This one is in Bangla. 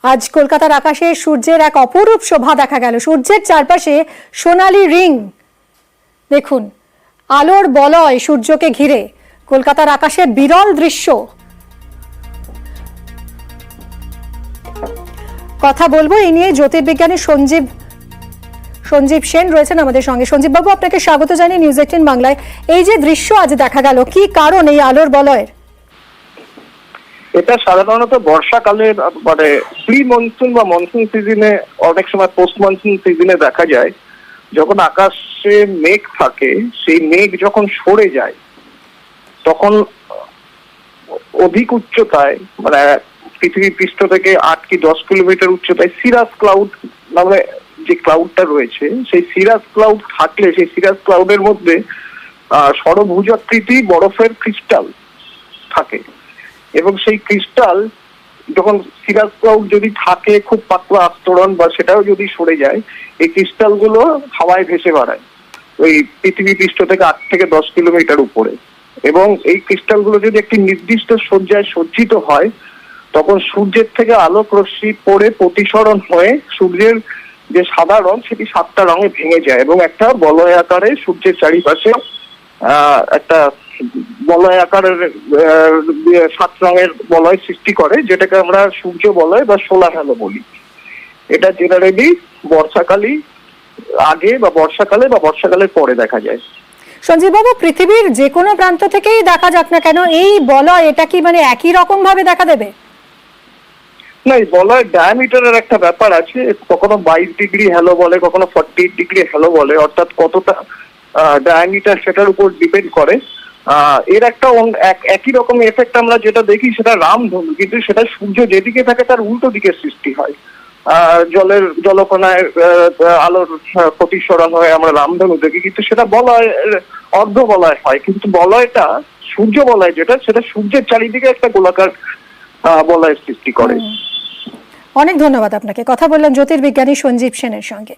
আজ কলকাতার আকাশে সূর্যের এক অপরূপ শোভা দেখা গেল। সূর্যের চারপাশে সোনালী রিং, দেখুন আলোর বলয় সূর্যকে ঘিরে, কলকাতার আকাশে বিরল দৃশ্য। কথা বলবো এই নিয়ে জ্যোতির্বিজ্ঞানী সঞ্জীব সেন রয়েছেন আমাদের সঙ্গে। সঞ্জীব বাবু, আপনাকে স্বাগত জানিয়ে নিউজ 18 বাংলায়। এই যে দৃশ্য আজ দেখা গেল, কি কারণ এই আলোর বলয়ের? এটা সাধারণত বর্ষাকালে মানে প্রি মনসুন বা মনসুন সিজনে, অনেক সময় পোস্ট মনসুন সিজনে দেখা যায়, যখন আকাশে মেঘ থাকে, সেই মেঘ যখন সরে যায় তখন অধিক উচ্চতায়, মানে পৃথিবী পৃষ্ঠ থেকে 8 কি 10 কিলোমিটার উচ্চতায় সিরাস ক্লাউড নামে যে ক্লাউডটা রয়েছে, সেই সিরাস ক্লাউড থাকলে সেই সিরাস ক্লাউডের মধ্যে ষড়ভুজাকৃতি বরফের ক্রিস্টাল থাকে, এবং সেই ক্রিস্টাল যখন সিরাস ক্লাউড যদি থাকে খুব পাতলা আস্তরণ বা সেটাও যদি সরে যায়, এই ক্রিস্টাল গুলো হাওয়ায় ভেসে বেড়ায় ওই পৃথিবী পৃষ্ঠ থেকে 8 থেকে 10 কিলোমিটার উপরে। এবং এই ক্রিস্টাল গুলো যদি একটি নির্দিষ্ট সজ্জায় সজ্জিত হয়, তখন সূর্যের থেকে আলোক রশ্মি পড়ে প্রতিসরণ হয়ে সূর্যের যে সাদা রং সেটি 7টা রঙে ভেঙে যায় এবং একটা বলয় আকারে সূর্যের চারিপাশে একটা বলয় আকারের 7 রঙের বলয় সৃষ্টি করে, যেটাকে আমরা সূর্য বলয় বা সোলার হ্যালো বলি। এটা জেনারেলি বর্ষাকালে আগে বা বর্ষাকালের পরে দেখা যায়। সঞ্জীব বাবু, পৃথিবীর যে কোনো প্রান্ত থেকেই দেখা যাক না কেন, এই বলয় এটা কি মানে একই রকম ভাবে দেখা দেবে? না, এই বলয় ডায়ামিটারের একটা ব্যাপার আছে। কখনো 22 ডিগ্রি হ্যালো বলে, কখনো 48 ডিগ্রি হ্যালো বলে, অর্থাৎ কতটা ডায়ামিটার সেটার উপর ডিপেন্ড করে। এর একটা একই রকম এফেক্ট আমরা যেটা দেখি সেটা রামধনু, কিন্তু সেটা সূর্য যেদিকে থাকে তার উল্টো দিকে সৃষ্টি হয়। জলকণায় আলোর প্রতিসরণ হয়ে আমরা রামধনু দেখি, কিন্তু সেটা বলয় অর্ধ বলয় হয়। কিন্তু বলয়টা সূর্য বলয় যেটা, সেটা সূর্যের চারিদিকে একটা গোলাকার বলয়ের সৃষ্টি করে। অনেক ধন্যবাদ আপনাকে। কথা বললাম জ্যোতির্বিজ্ঞানী সঞ্জীব সেনের সঙ্গে।